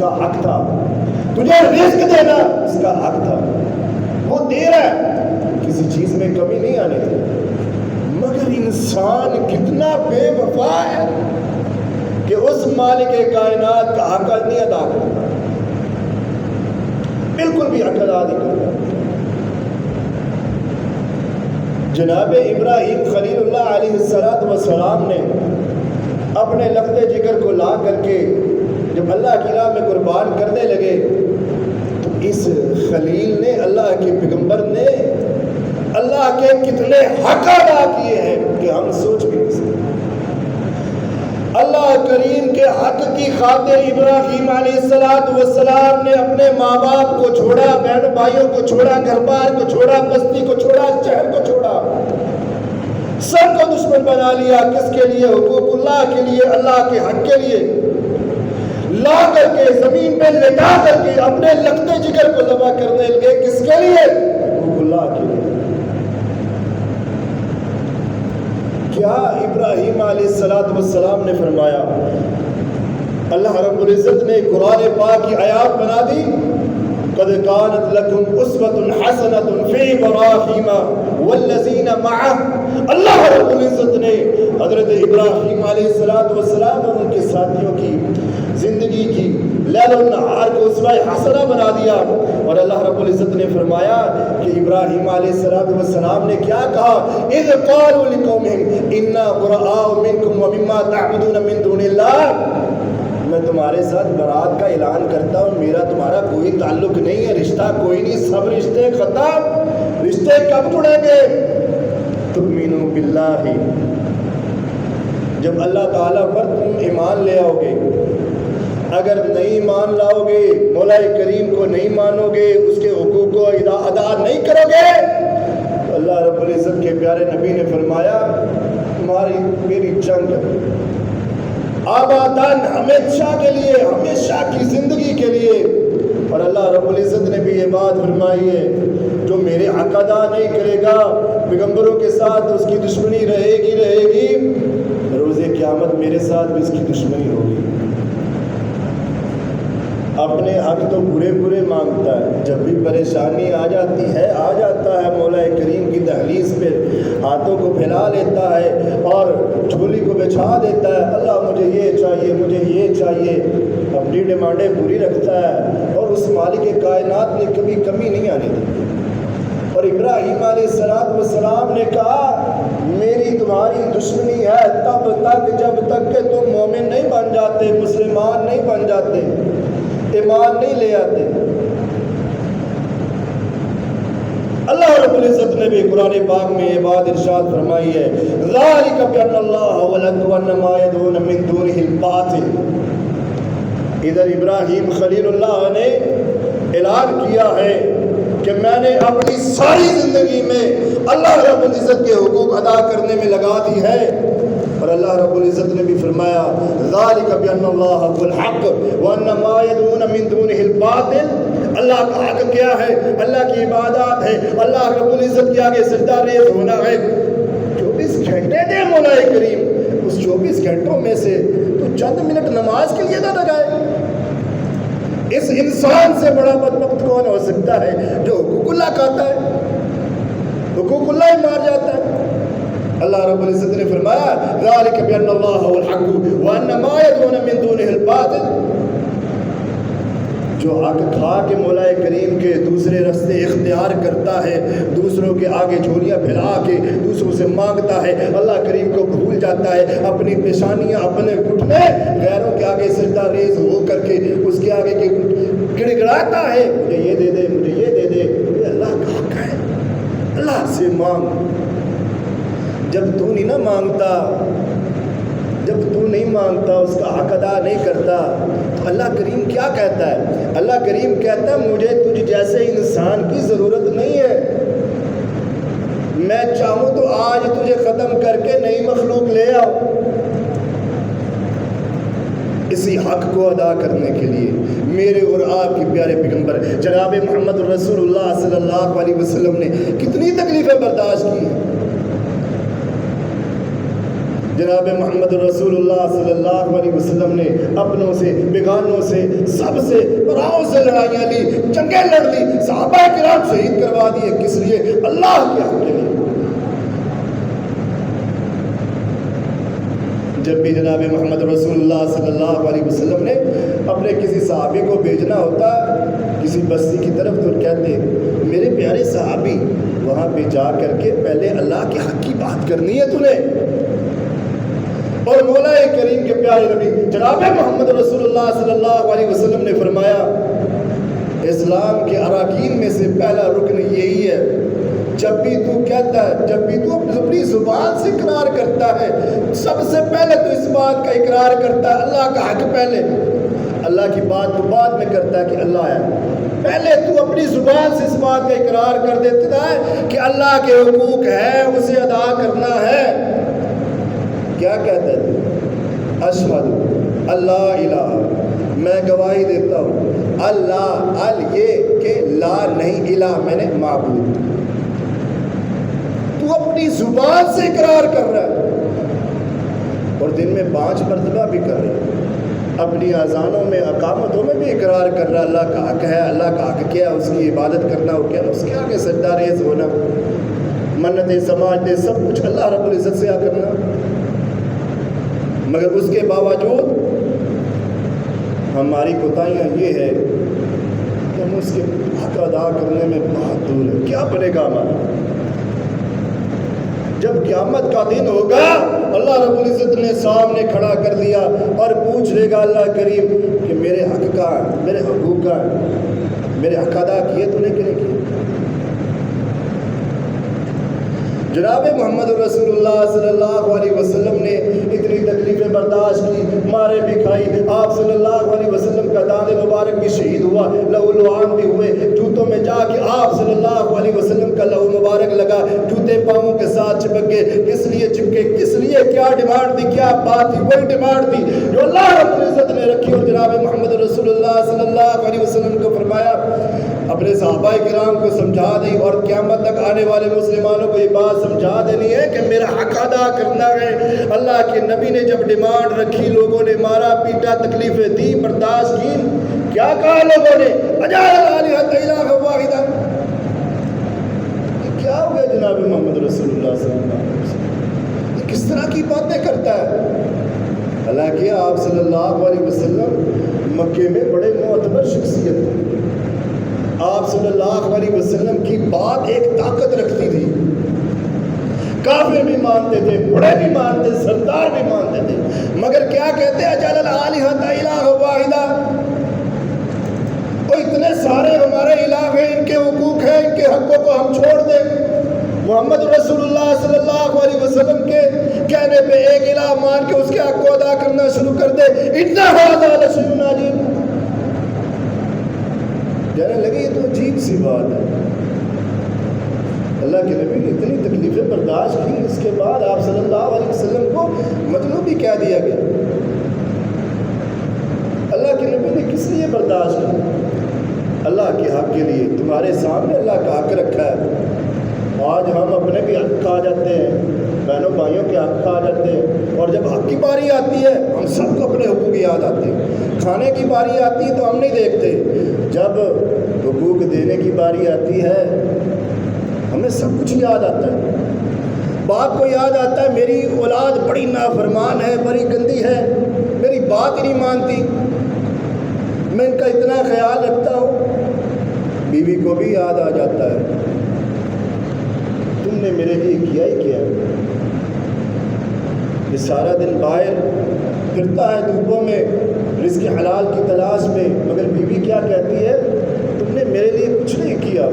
کا حق تھا، تجھے رزق دینا اس کا حق تھا، وہ دے رہا ہے، کسی چیز میں کمی نہیں آنے دی۔ مگر انسان کتنا بے وفا ہے کہ اس مالک کائنات کا حق نہیں ادا کرتا، بالکل بھی حق ادا نہیں کرتا۔ جناب ابراہیم خلیل اللہ علیہ السلام نے اپنے لخت جگر کو لا کر کے جب اللہ کی راہ میں قربان کرنے لگے تو اس خلیل نے، اللہ کے پیغمبر نے اللہ کے کتنے حق ادا کیے ہیں کہ ہم سوچ بھی نہیں سکتے۔ اللہ کریم کے حق کی خاطر ابراہیم علیہ السلام نے اپنے ماں باپ کو چھوڑا، بہن بھائیوں کو چھوڑا، گھر بار کو چھوڑا، بستی کو چھوڑا، شہر کو چھوڑا، سب کو دشمن بنا لیا۔ کس کے لیے؟ حقوق اللہ کے لیے، اللہ کے حق کے لیے لا کر کے زمین پہ لٹا کر کے اپنے لخت جگر کو ذبح کرنے لگے۔ کس کے لیے؟ حقوق اللہ کے لیے۔ کیا ابراہیم علیہ السلام نے فرمایا؟ اللہ رب العزت نے قرآن پاک کی آیات بنا دی، قد كانت لكم اسوة حسنة في ابراہیم والذین معه۔ اللہ رب العزت نے حضرت ابراہیم علیہ السلام اور ان کے ساتھیوں کی زندگی کی لیل و نہار کو اسوہ حسنہ بنا دیا، اور اللہ رب العزت نے فرمایا کہ ابراہیم علیہ السلام نے کیا کہا؟ اذ قالوا لقومهم انا براء منکم ومما تعبدون من دون اللہ، میں تمہارے ساتھ برات کا اعلان کرتا ہوں، میرا تمہارا کوئی تعلق نہیں ہے، رشتہ کوئی نہیں، سب رشتے ختم۔ رشتے کب جڑیں گے؟ تؤمنوا باللہ، جب اللہ تعالیٰ پر تم ایمان لے آؤ گے۔ اگر نہیں ایمان لاؤ گے، مولا کریم کو نہیں مانو گے، اس کے حقوق کو ادا نہیں کرو گے، تو اللہ رب العزت کے پیارے نبی نے فرمایا تمہاری میری جنگ آبادان ہمیشہ کے لیے، ہمیشہ کی زندگی کے لیے۔ اور اللہ رب العزت نے بھی یہ بات فرمائی ہے، جو میرے حق ادا نہیں کرے گا پیغمبروں کے ساتھ اس کی دشمنی رہے گی، روز قیامت میرے ساتھ بھی اس کی دشمنی ہوگی۔ اپنے حق تو پورے مانگتا ہے، جب بھی پریشانی آ جاتا ہے مولا کریم کی دہلیز پہ ہاتھوں کو پھیلا لیتا ہے اور جھولی کو بچھا دیتا ہے، اللہ مجھے یہ چاہیے، مجھے یہ چاہیے، اپنی ڈیمانڈیں پوری رکھتا ہے، اور اس مالک کائنات نے کبھی کمی نہیں آنے دی۔ اور ابراہیم علیہ السلام نے کہا میری تمہاری دشمنی ہے تب تک جب تک کہ تم مومن نہیں بن جاتے، مسلمان نہیں بن جاتے، ایمان نہیں لے آتے۔ اللہ رب العزت نے بھی قرآن پاک میں یہ بات ارشاد فرمائی ہے، ذالک بأن اللہ ولد وأن ما يدعون من دونه الباطل۔ ادھر ابراہیم خلیل اللہ نے اعلان کیا ہے کہ میں نے اپنی ساری زندگی میں اللہ رب العزت کے حقوق ادا کرنے میں لگا دی ہے، اور اللہ رب العزت نے بھی فرمایا ذالک بأن اللہ هو الحق وأن ما يدعون من دونه الباطل۔ اللہ کا حق کیا ہے؟ اللہ کی عبادات ہے، اللہ رب العزت کے آگے سجدہ ریز ہونا ہے۔ 24 گھنٹے دے مولا کریم، اس 24 گھنٹوں میں سے تو چند منٹ نماز کے لیے نہ لگائے۔ اس انسان سے بڑا بدبخت کون ہو سکتا ہے جو حقوق اللہ کھاتا ہے، حقوق اللہ ہی مار جاتا ہے۔ اللہ رب العزت نے فرمایا ذالک بأن اللہ هو الحق وأن ما يدعون من دونه الباطل۔ جو حق کھا کے مولا کریم کے دوسرے راستے اختیار کرتا ہے، دوسروں کے آگے جھولیاں پھیلا کے دوسروں سے مانگتا ہے، اللہ کریم کو بھول جاتا ہے، اپنی پیشانیاں اپنے گھٹنے غیروں کے آگے سجدہ ریز ہو کر کے اس کے آگے گڑ گڑاتا ہے، مجھے یہ دے دے، مجھے یہ دے دے۔ یہ اللہ کا حق ہے، اللہ سے مانگ۔ جب تو نہیں نہ مانگتا، جب تو نہیں مانگتا، اس کا حق ادا نہیں کرتا، تو اللہ کریم کیا کہتا ہے؟ اللہ کریم کہتا ہے مجھے تجھ جیسے انسان کی ضرورت نہیں ہے، میں چاہوں تو آج تجھے ختم کر کے نئی مخلوق لے آؤ اسی حق کو ادا کرنے کے لیے۔ میرے اور آپ کے پیارے پیغمبر جناب محمد رسول اللہ صلی اللہ علیہ وسلم نے کتنی تکلیفیں برداشت کی ہیں، جناب محمد رسول اللہ صلی اللہ علیہ وسلم نے اپنوں سے، بیگانوں سے، سب سے، پراؤں سے لڑائیاں لی، جنگیں لڑ لی، صحابہ کرام شہید کروا دیے، کس لیے؟ اللہ کے حق کے لیے۔ جب بھی جناب محمد رسول اللہ صلی اللہ علیہ وسلم نے اپنے کسی صحابی کو بھیجنا ہوتا کسی بستی کی طرف، تو کہتے میرے پیارے صحابی وہاں پہ جا کر کے پہلے اللہ کے حق کی بات کرنی ہے تمہیں۔ اور مولا کریم کے پیارے نبی جناب محمد رسول اللہ صلی اللہ علیہ وسلم نے فرمایا اسلام کے اراکین میں سے پہلا رکن یہی ہے، جب بھی تو کہتا ہے، جب بھی تو اپنی زبان سے اقرار کرتا ہے، سب سے پہلے تو اس بات کا اقرار کرتا ہے اللہ کا حق پہلے، اللہ کی بات تو بعد میں کرتا ہے کہ اللہ ہے، پہلے تو اپنی زبان سے اس بات کا اقرار کر دیتا ہے کہ اللہ کے حقوق ہے، اسے ادا کرنا ہے۔ کیا کہتا ہے؟ اشہد اللہ الہ، میں گواہی دیتا ہوں اللہ یہ کہ لا نہیں، الہ میں نے معبود، تو اپنی زبان سے اقرار کر رہا ہے اور دن میں 5 مرتبہ بھی کر رہا ہے، اپنی اذانوں میں، اقامتوں میں بھی اقرار کر رہا ہے اللہ کا حق ہے، اللہ کا حق کیا ہے، اس کی عبادت کرنا ہو کیا، اس کے آگے سجدہ ریز ہونا، منتیں سماجتیں سب کچھ اللہ رب العزت سے کرنا، مگر اس کے باوجود ہماری کوتاہیاں یہ ہے کہ ہم اس کے حق ادا کرنے میں بہت دور ہیں۔ کیا بنے گا ہمارا؟ جب قیامت کا دن ہوگا اللہ رب العزت نے سامنے کھڑا کر دیا اور پوچھ لے گا اللہ کریم کہ میرے حق کا، میرے حقوق کا، میرے حق ادا کیے تو نے کہ نہیں کیے؟ جناب محمد رسول اللہ صلی اللہ علیہ وسلم نے اتنی تکلیفیں برداشت کی، مارے بھی کھائی، آپ صلی اللہ علیہ وسلم کا دانے مبارک بھی شہید ہوا، لہو لعان بھی ہوئے، جوتوں میں جا کے آپ صلی اللہ علیہ وسلم کا لہو مبارک لگا، جوتے پاؤں کے ساتھ چپک گئے، کس لیے چپکے، کس لیے، کیا ڈیمانڈ تھی، کیا بات تھی؟ وہی ڈیمانڈ تھی جو اللہ رب العزت نے رکھی، اور جناب محمد رسول اللہ صلی اللہ علیہ وسلم کو فرمایا اپنے صحابہ کرام کو سمجھا دی، اور قیامت تک آنے والے مسلمانوں کو یہ بات سمجھا دینی ہے کہ میرا حق ادا کرنا ہے۔ اللہ کے نبی نے جب ڈیمانڈ رکھی، لوگوں نے مارا پیٹا، تکلیفیں دی، برداشت کی، کیا کہا لوگوں نے؟ اجعل الآلہۃ الہا واحدا۔ یہ کیا ہو گیا جناب محمد رسول اللہ صلی اللہ علیہ وسلم؟ یہ کس طرح کی باتیں کرتا ہے؟ حالانکہ آپ صلی اللہ علیہ وسلم مکے میں بڑے معتبر شخصیت تھے، آپ صلی اللہ علیہ وسلم کی بات ایک طاقت رکھتی تھی، کافر بھی مانتے تھے، بڑے بھی مانتے، سردار بھی مانتے تھے، مگر کیا کہتے ہیں؟ اجعل الآلہۃ الہا واحدا، وہ اتنے سارے ہمارے الہ ہیں، ان کے حقوق ہیں، ان کے حقوں کو ہم چھوڑ دیں؟ محمد رسول اللہ صلی اللہ علیہ وسلم کے کہنے پہ ایک الہ مان کے اس کے حق کو ادا کرنا شروع کر دے، اتنا ھذا لشیء عجیب، کہنے لگے یہ تو عجیب سی بات ہے۔ اللہ کے نبی نے اتنی تکلیفیں برداشت کی، اس کے بعد آپ صلی اللہ علیہ وسلم کو مجنون بھی کہہ دیا گیا۔ اللہ کے نبی نے کس لیے برداشت کی؟ اللہ کے حق کے لیے۔ تمہارے سامنے اللہ کا حق رکھا ہے، آج ہم اپنے بھی حق کھا جاتے ہیں، بہنوں بھائیوں کے حق کھا جاتے ہیں، اور جب حق کی باری آتی ہے ہم سب کو اپنے حقوق یاد آتے ہیں، کھانے کی باری آتی ہے تو ہم نہیں دیکھتے، جب حقوق دینے کی باری آتی ہے ہمیں سب کچھ یاد آتا ہے۔ باپ کو یاد آتا ہے میری اولاد بڑی نافرمان ہے، بڑی گندی ہے، میری بات ہی نہیں مانتی، میں ان کا اتنا خیال رکھتا ہوں۔ بیوی کو بھی یاد آ جاتا ہے تم نے میرے لیے کیا ہی کیا، یہ سارا دن باہر پھرتا ہے دھوپوں میں رزق حلال کی تلاش میں، مگر بیوی کیا کہتی ہے؟ تم نے میرے لیے کچھ نہیں کیا۔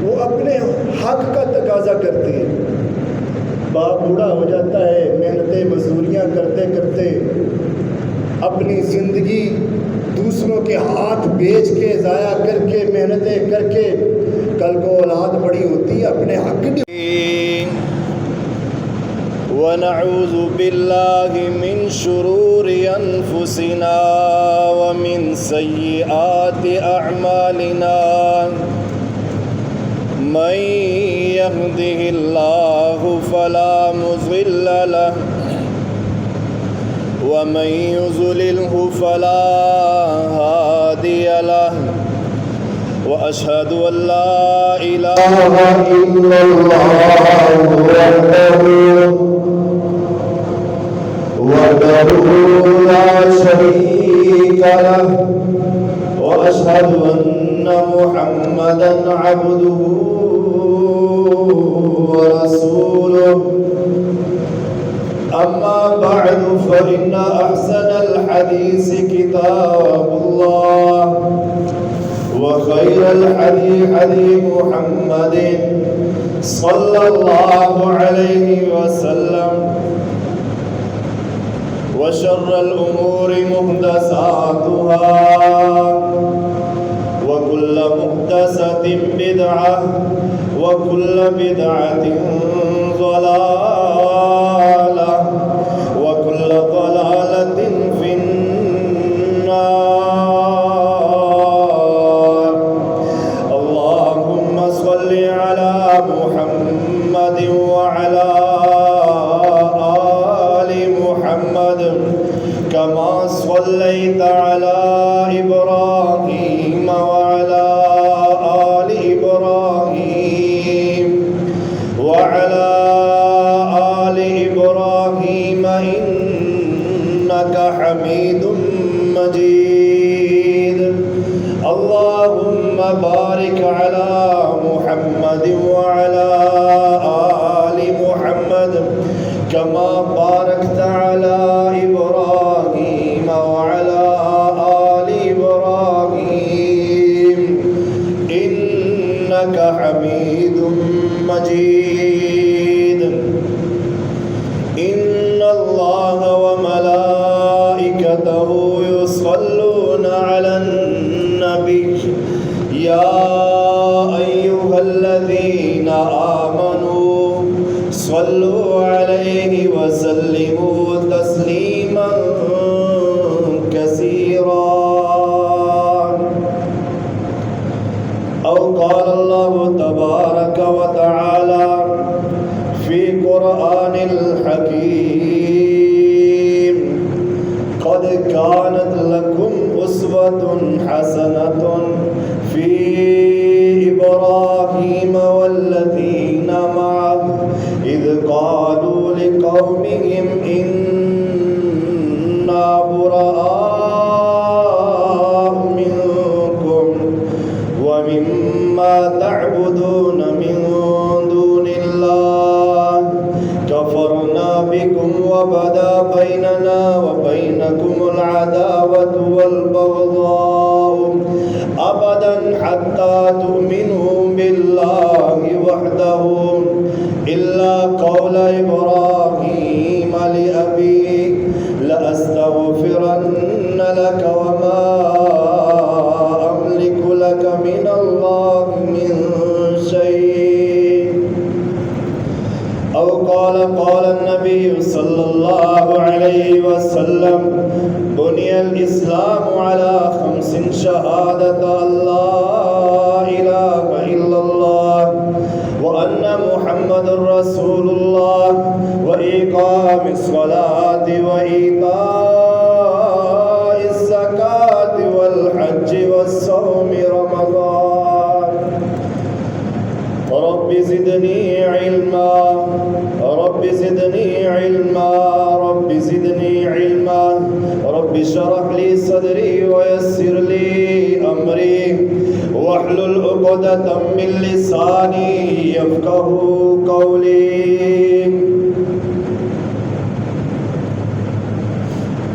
وہ اپنے حق کا تقاضا کرتی ہے۔ باپ بوڑھا ہو جاتا ہے، محنتیں مزدوریاں کرتے کرتے اپنی زندگی دوسروں کے ہاتھ بیچ کے، ضائع کر کے، محنتیں کر کے، کل کو اولاد بڑی ہوتی ہے اپنے حق ونعوذ باللہ من شرور انفسنا ومن سیئات اعمالنا من يهده الله فلا مضل له ومن يضلله فلا هادي له وأشهد أن لا إله إلا الله وحده لا شريك له وأشهد أن محمدا عبده ورسوله أما بعد فإن أحسن الحديث كتاب الله وخير الحديث حديث محمد صلى الله عليه وسلم وشر الأمور محدثاتها وكل محدثة بدعة وكل بدعة ضلالة وكل ضلالة في النار. اللهم صل على محمد وعلى آل محمد كما صليت على إبراهيم وعلى آل إبراهيم وعلى آل إبراهيم إنك حميد مجيد. اللهم بارك على محمد وعلى آل محمد كما باركت على إبراهيم وعلى آل إبراهيم إنك حميد مجيد. إن الله وملائكته يصلون على النبي يا أيها الذين آمنوا صلوا عليه وسلموا تسليما كثيرا. أو قال الله تبارك وتعالى في قرآن الحكيم قد كانت لكم أسوة حسنة في إبراهيم والذين معه إذ قالوا لقومهم إنا براء منكم ومما تعبدون من دون الله كفرنا بكم وبدا بيننا وبينكم العداوة والبغضاء أبدا حتى تؤمنوا بالله وحده إلا قول إبراهيم لأبيه لأستغفرن لك وما أملك لك من الله من شيء. أو قال النبي صلى الله عليه وسلم بني الإسلام على 5 شهادة أن لا إله إلا الله وأن محمد رسول الله وإقام الصلاة وإيتاء الزكاة والحج والصوم رمضان. رب زدني علما رب زدني علما رب زدني علما رب اشرح لي صدري ويسر لي أمري واحلل عقدة من لساني يفقه قولي.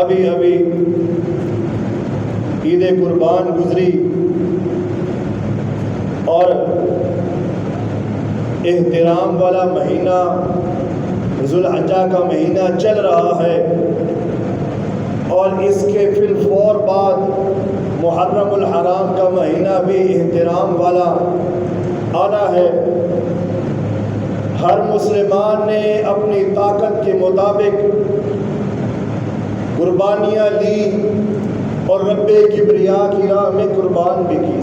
ابھی عید قربان گزری اور احترام والا مہینہ ذوالحجہ کا مہینہ چل رہا ہے، اور اس کے فی الفور بعد محرم الحرام کا مہینہ بھی احترام والا آنا ہے۔ ہر مسلمان نے اپنی طاقت کے مطابق قربانیاں لی اور رب کبریا کی راہ میں قربان بھی کی۔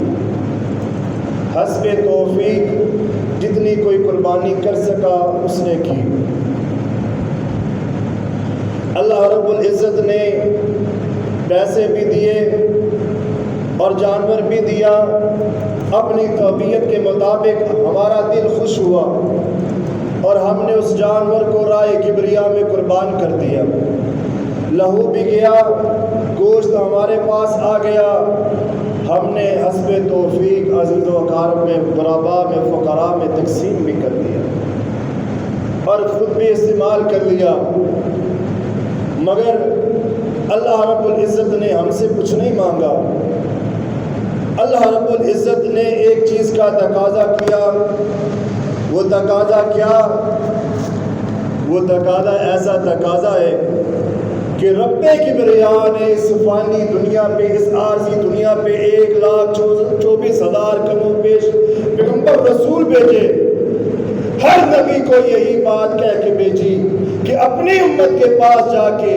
حسب توفیق جتنی کوئی قربانی کر سکا اس نے کی۔ اللہ رب العزت نے پیسے بھی دیے اور جانور بھی دیا، اپنی طبیعت کے مطابق ہمارا دل خوش ہوا اور ہم نے اس جانور کو راہ کبریا میں قربان کر دیا۔ لہو بھی گیا، گوشت ہمارے پاس آ گیا، ہم نے حسب توفیق عزیز و اقارب میں، غرباء میں، فقراء میں تقسیم بھی کر دیا اور خود بھی استعمال کر لیا۔ مگر اللہ رب العزت نے ہم سے کچھ نہیں مانگا۔ اللہ رب العزت نے ایک چیز کا تقاضا کیا۔ وہ تقاضا کیا؟ وہ تقاضا ایسا تقاضا ہے کہ رب کبریا نے اس فانی دنیا پہ، اس عارضی دنیا پہ 1,24,000 کم و بیش پیغمبر رسول بھیجے۔ ہر نبی کو یہی بات کہہ کے بھیجی کہ اپنی امت کے پاس جا کے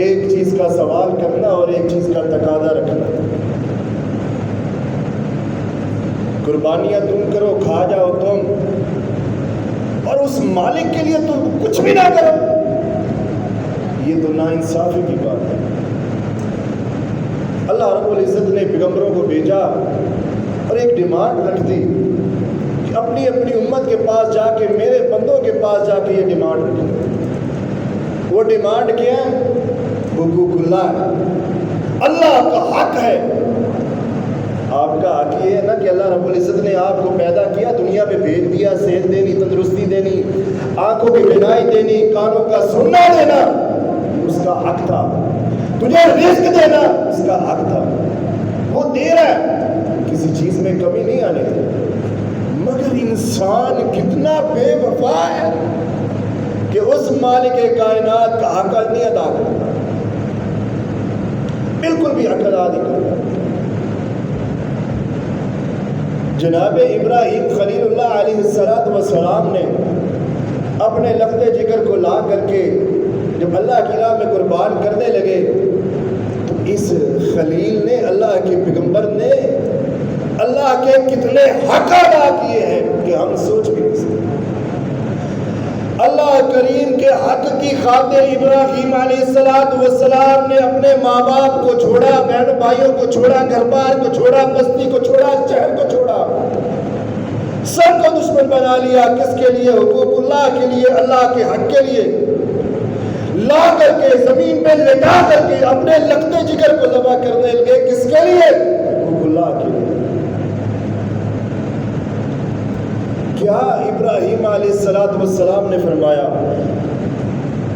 ایک چیز کا سوال کرنا اور ایک چیز کا تقاضا رکھنا۔ قربانیاں تم کرو، کھا جاؤ تم، اور اس مالک کے لیے تم کچھ بھی نہ کرو، یہ تو ناانصافی کی بات ہے۔ اللہ رب العزت نے پیغمبروں کو بھیجا اور ایک ڈیمانڈ رکھ دی کہ اپنی امت کے پاس جا کے، میرے بندوں کے پاس جا کے یہ ڈیمانڈ رکھی۔ وہ ڈیمانڈ کیا ہے؟ حقوق اللہ ہے، اللہ کا حق ہے۔ آپ کا حق یہ ہے نا کہ اللہ رب العزت نے آپ کو پیدا کیا، دنیا پہ بھیج دیا، صحت دینی، تندرستی دینی، آنکھوں کی بینائی دینی، کانوں کا سننا دینا، اس کا حق تھا۔ تجھے رزق دینا اس کا حق تھا، وہ دے رہا ہے، کسی چیز میں کمی نہیں آنے دی۔ مگر انسان کتنا بے وفا ہے کہ اس مالک کائنات کا حق نہیں ادا کرتا، بالکل بھی حق ادا نہیں کرتا۔ جناب ابراہیم خلیل اللہ علیہ السلام نے اپنے لفظ جگر کو لا کر کے جب اللہ کی راہ میں قربان کرنے لگے تو اس خلیل نے، اللہ کے پیغمبر نے، اللہ کے کتنے حق ادا کیے ہیں کہ ہم سوچ بھی نہیں سکتے۔ اللہ کریم کے حق کی خاطر ابراہیم علیہ السلام نے اپنے ماں باپ کو چھوڑا، بہن بھائیوں کو چھوڑا، گھر بار کو چھوڑا، بستی کو چھوڑا، شہر کو چھوڑا، سب کو دشمن بنا لیا۔ کس کے لیے؟ حقوق اللہ کے لیے، اللہ کے حق کے لیے۔ لا کر کے زمین پہ لٹا کر کے اپنے لگتے جگر کو ذبح کرنے لگے۔ کس کے لیے؟ حقوق اللہ کے لیے۔ کیا ابراہیم علیہ السلام نے فرمایا؟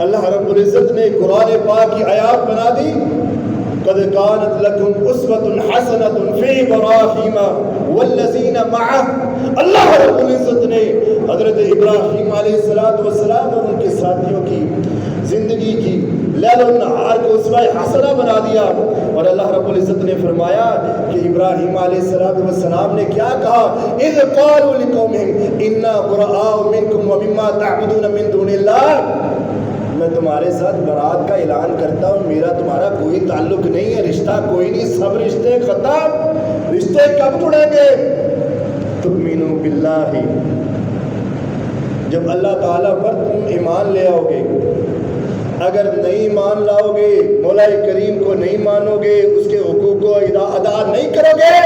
اللہ رب العزت نے قرآن پاک کی آیات بنا دی، قد كانت لكم اسوة حسنة في ابراہیم والذین معه۔ اللہ رب العزت نے حضرت ابراہیم علیہ السلام اور ان کے ساتھیوں کی زندگی کی لیل و نہار کو اسوہ حسنہ بنا دیا، اور اللہ رب العزت نے فرمایا کہ ابراہیم علیہ السلام نے کیا کہا؟ اذ قالوا لقومهم انا براء منکم ومما تعبدون من دون اللہ، میں تمہارے ساتھ برات کا اعلان کرتا ہوں، میرا تمہارا کوئی تعلق نہیں ہے، رشتہ کوئی نہیں، سب رشتے ختم۔ رشتے کب جڑیں گے؟ تؤمنوا باللہ، جب اللہ تعالیٰ پر تم ایمان لے آؤ گے۔ اگر نہیں مان لاؤ گے، مولا کریم کو نہیں مانو گے، اس کے حقوق کو ادا نہیں کرو گے،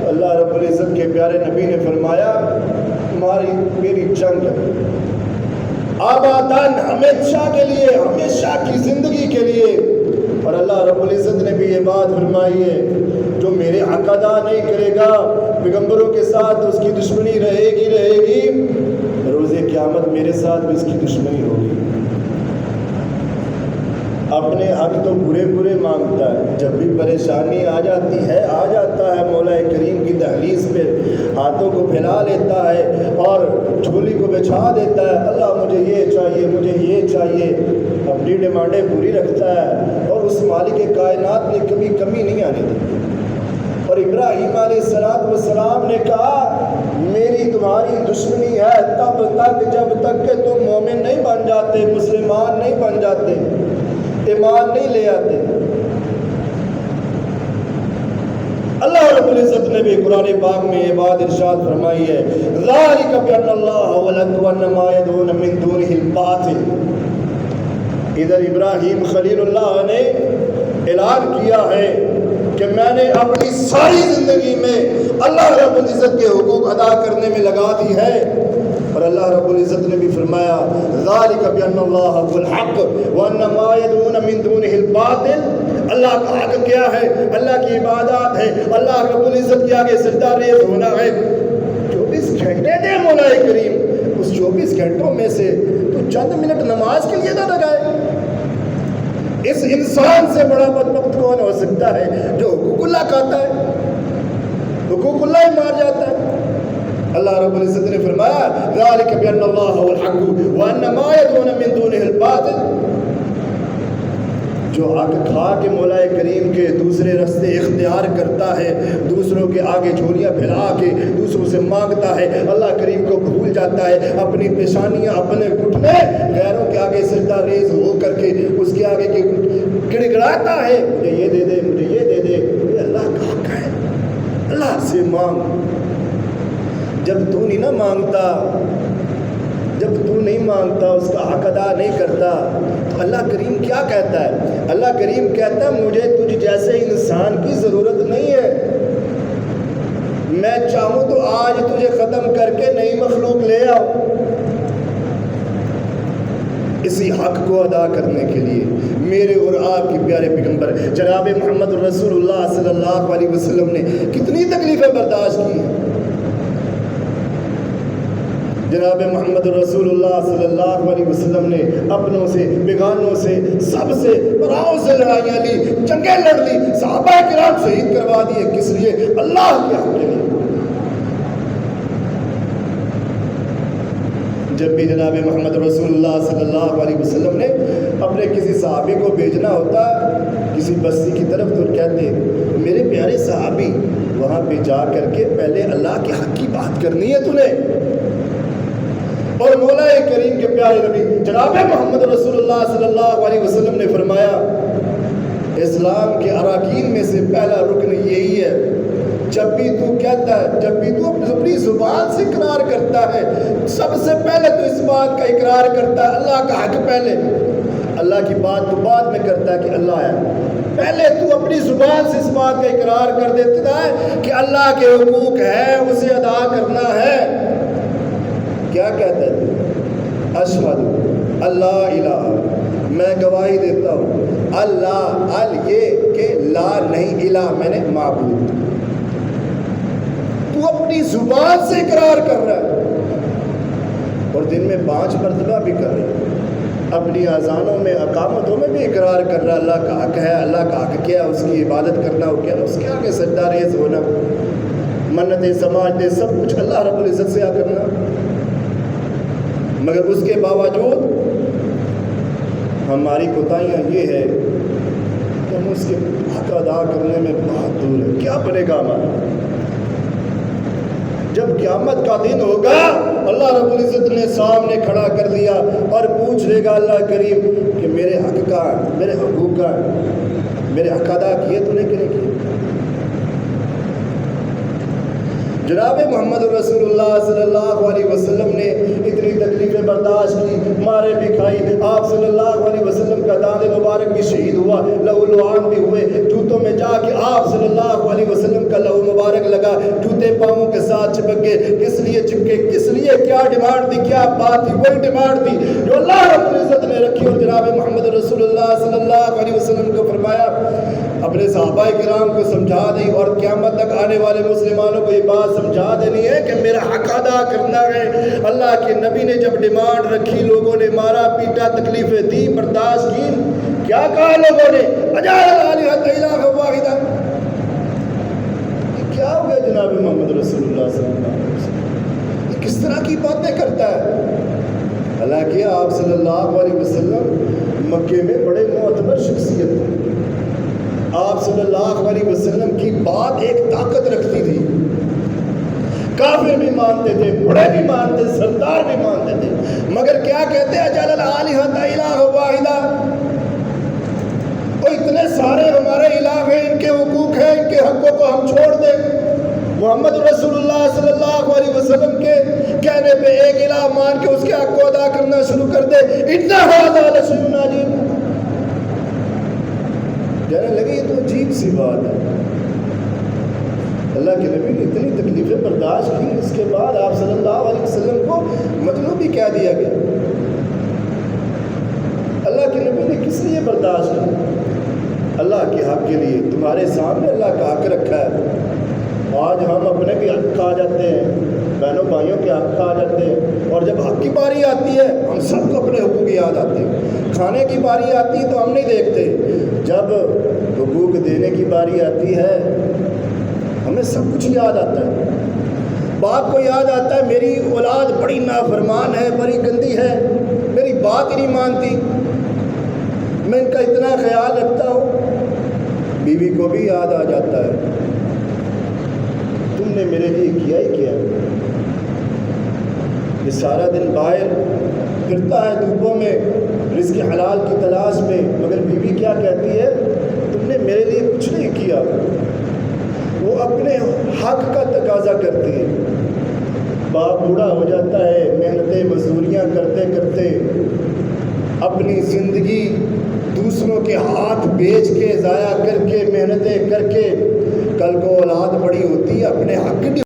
تو اللہ رب العزت کے پیارے نبی نے فرمایا تمہاری میری جنگ ہے، آبادان ہمیشہ کے لیے، ہمیشہ کی زندگی کے لیے۔ اور اللہ رب العزت نے بھی یہ بات فرمائی ہے، جو میرے حق ادا نہیں کرے گا، پیغمبروں کے ساتھ اس کی دشمنی رہے گی، روز قیامت میرے ساتھ بھی اس کی دشمنی ہوگی۔ اپنے حق تو پورے پورے مانگتا ہے، جب بھی پریشانی آ جاتی ہے آ جاتا ہے مولا کریم کی دہلیز پہ، ہاتھوں کو پھیلا لیتا ہے اور جھولی کو بچھا دیتا ہے، اللہ مجھے یہ چاہیے مجھے یہ چاہیے، اپنی ڈیمانڈیں پوری رکھتا ہے اور اس مالک کائنات نے کبھی کمی نہیں آنے دی۔ اور ابراہیم علیہ السلام نے کہا میری تمہاری دشمنی ہے تب تک جب تک کہ تم مومن نہیں بن جاتے، مسلمان نہیں بن جاتے، ایمان نہیں لے آتے۔ اللہ رب العزت نے بھی قرآن پاک میں یہ بات ارشاد فرمائی ہے، ذالک بأن اللہ ولد وان ما يدعون من دونه الباطل۔ ادھر ابراہیم خلیل اللہ نے اعلان کیا ہے کہ میں نے اپنی ساری زندگی میں اللہ رب العزت کے حقوق ادا کرنے میں لگا دی ہے، اور اللہ رب العزت نے بھی فرمایا ذالک بأن اللہ هو الحق وان ما يدعون من دونه الباطل۔ اللہ کا حق کیا ہے؟ اللہ کی عبادات ہے، اللہ رب العزت کے آگے سجدہ ریز ہونا ہے۔ 24 گھنٹے دے مولا کریم، اس 24 گھنٹوں میں سے تو چند منٹ نماز کے لیے نہ لگائے۔ اس انسان سے بڑا بدبخت کون ہو سکتا ہے جو حقوق اللہ کھاتا ہے، حقوق اللہ ہی مار جاتا ہے۔ اللہ رب العزت نے فرمایا ذالک بأن اللہ هو الحق وان ما يدعون من دونه الباطل۔ جو حق کھا کے مولا کریم کے دوسرے راستے اختیار کرتا ہے، دوسروں کے آگے جھولیاں پھیلا کے دوسروں سے مانگتا ہے، اللہ کریم کو بھول جاتا ہے، اپنی پیشانیاں اپنے گھٹنے غیروں کے آگے سجدہ ریز ہو کر کے اس کے آگے کے گڑگڑاتا ہے مجھے یہ دے دے مجھے یہ دے دے۔ یہ اللہ کا حق ہے، اللہ سے مانگ۔ جب تو نہیں نہ مانگتا، جب تو نہیں مانگتا اس کا حق ادا نہیں کرتا تو اللہ کریم کیا کہتا ہے؟ اللہ کریم کہتا ہے مجھے تجھ جیسے انسان کی ضرورت نہیں ہے، میں چاہوں تو آج تجھے ختم کر کے نئی مخلوق لے آؤں۔ اسی حق کو ادا کرنے کے لیے میرے اور آپ کے پیارے پیغمبر جناب محمد رسول اللہ صلی اللہ علیہ وسلم نے کتنی تکلیفیں برداشت کی ہیں۔ جناب محمد رسول اللہ صلی اللہ علیہ وسلم نے اپنوں سے بیگانوں سے سب سے پراؤں سے لڑائیاں لی، جنگیں لڑ لی، صحابہ کرام شہید کروا دیے، کس لیے؟ اللہ کے حق کے لیے۔ جب بھی جناب محمد رسول اللہ صلی اللہ علیہ وسلم نے اپنے کسی صحابی کو بھیجنا ہوتا کسی بستی کی طرف تو کہتے میرے پیارے صحابی وہاں پہ جا کر کے پہلے اللہ کے حق کی بات کرنی ہے تُنے۔ اور مولا کریم کے پیارے نبی جناب محمد رسول اللہ صلی اللہ علیہ وسلم نے فرمایا اسلام کے اراکین میں سے پہلا رکن یہی ہے، جب بھی تو کہتا ہے، جب بھی تو اپنی زبان سے اقرار کرتا ہے، سب سے پہلے تو اس بات کا اقرار کرتا ہے اللہ کا حق پہلے، اللہ کی بات تو بعد میں کرتا ہے کہ اللہ ہے، پہلے تو اپنی زبان سے اس بات کا اقرار کر دیتا ہے کہ اللہ کے حقوق ہے اسے ادا کرنا ہے۔ کیا کہتا ہے؟ اشہد اللہ الہ، میں گواہی دیتا ہوں اللہ یہ کہ لا نہیں الہ میں نے معبود، تو اپنی زبان سے اقرار کر رہا ہے اور دن میں 5 مرتبہ بھی کر رہا ہے، اپنی اذانوں میں اقامتوں میں بھی اقرار کر رہا ہے اللہ کا حق ہے، اللہ کا حق کیا اس کی عبادت کرنا ہو، کیا اس کے آگے سجدہ ریز ہونا، منتیں سماجتیں سب کچھ اللہ رب العزت سے کرنا، مگر اس کے باوجود ہماری کوتاہیاں یہ ہے کہ ہم اس کے حق ادا کرنے میں بہت دور ہیں۔ کیا بنے گا ہمارا؟ جب قیامت کا دن ہوگا اللہ رب العزت نے سامنے کھڑا کر دیا اور پوچھ لے گا اللہ کریم کہ میرے حق کا، میرے حقوق کا، میرے حق ادا کیے تو نے کہ نہیں کیے؟ جناب محمد رسول اللہ صلی اللہ علیہ وسلم نے اتنی تکلیفیں برداشت کی، مارے بھی کھائی، آپ صلی اللہ علیہ وسلم کا دانت مبارک بھی شہید ہوا، لہو لعان بھی ہوئے، جوتوں میں جا کے آپ صلی اللہ علیہ وسلم کا لہو مبارک لگا، جوتے پاؤں کے ساتھ چپک گئے، کس لیے چپکے، کس لیے کیا کیا ڈیمانڈ تھی، کیا بات تھی؟ وہی ڈیمانڈ تھی جو اللہ رب العزت نے رکھی، اور جناب محمد رسول اللہ صلی اللہ علیہ وسلم کو فرمایا اپنے صحابہ کرام کو سمجھا دیں، اور قیامت تک آنے والے مسلمانوں کو یہ بات سمجھا دینی ہے کہ میرا حق ادا کرنا ہے۔ اللہ کے نبی نے جب ڈیمانڈ رکھی، لوگوں نے مارا پیٹا، تکلیفیں دی، برداشت کی، کیا کہا لوگوں نے؟ اجعل الآلہۃ الہا واحدا۔ یہ کیا ہو گیا جناب محمد رسول اللہ صلی اللہ علیہ وسلم؟ یہ کس طرح کی باتیں کرتا ہے؟ حالانکہ آپ صلی اللہ علیہ وسلم مکے میں بڑے معتبر شخصیت تھے، آپ صلی اللہ علیہ وسلم کی بات ایک طاقت رکھتی تھی، کافر بھی مانتے تھے، بڑے بھی مانتے، سردار بھی مانتے تھے، مگر کیا کہتے ہیں؟ اجعل الآلہۃ الہا واحدا۔ اور اتنے سارے ہمارے الہ ہیں، ان کے حقوق ہیں، ان کے حقوں کو ہم چھوڑ دیں؟ محمد رسول اللہ صلی اللہ علیہ وسلم کے کہنے پہ ایک الہ مان کے اس کے حق کو ادا کرنا شروع کر دے؟ اتنا ھذا لشیء عجیب، کہنے لگے یہ تو عجیب سی بات ہے۔ اللہ کے نبی نے اتنی تکلیفیں برداشت کی، اس کے بعد آپ صلی اللہ علیہ وسلم کو مطلوب بھی کہہ دیا گیا۔ اللہ کے نبی نے کس لیے برداشت کی؟ اللہ کے حق کے لیے۔ تمہارے سامنے اللہ کا حق رکھا ہے، آج ہم اپنے بھی حق کھا جاتے ہیں، بہنوں بھائیوں کے حق کھا جاتے ہیں، اور جب حق کی باری آتی ہے ہم سب کو اپنے حقوق یاد آتے ہیں۔ کھانے کی باری آتی ہے تو ہم نہیں دیکھتے، جب حقوق دینے کی باری آتی ہے ہمیں سب کچھ یاد آتا ہے۔ باپ کو یاد آتا ہے میری اولاد بڑی نافرمان ہے، بڑی گندی ہے، میری بات ہی نہیں مانتی، میں ان کا اتنا خیال رکھتا ہوں۔ بیوی کو بھی یاد آ جاتا ہے تم نے میرے لیے کیا ہی کیا۔ یہ سارا دن باہر پھرتا ہے دھوپوں میں رزق حلال کی تلاش میں، مگر بیوی کیا کہتی ہے؟ تم نے میرے لیے کچھ نہیں کیا۔ وہ اپنے حق کا تقاضا کرتی ہے۔ باپ بوڑھا ہو جاتا ہے، محنتیں مزدوریاں کرتے کرتے اپنی زندگی دوسروں کے ہاتھ بیچ کے، ضائع کر کے، محنتیں کر کے، کل کو اولاد بڑی ہوتی ہے، اپنے حق کی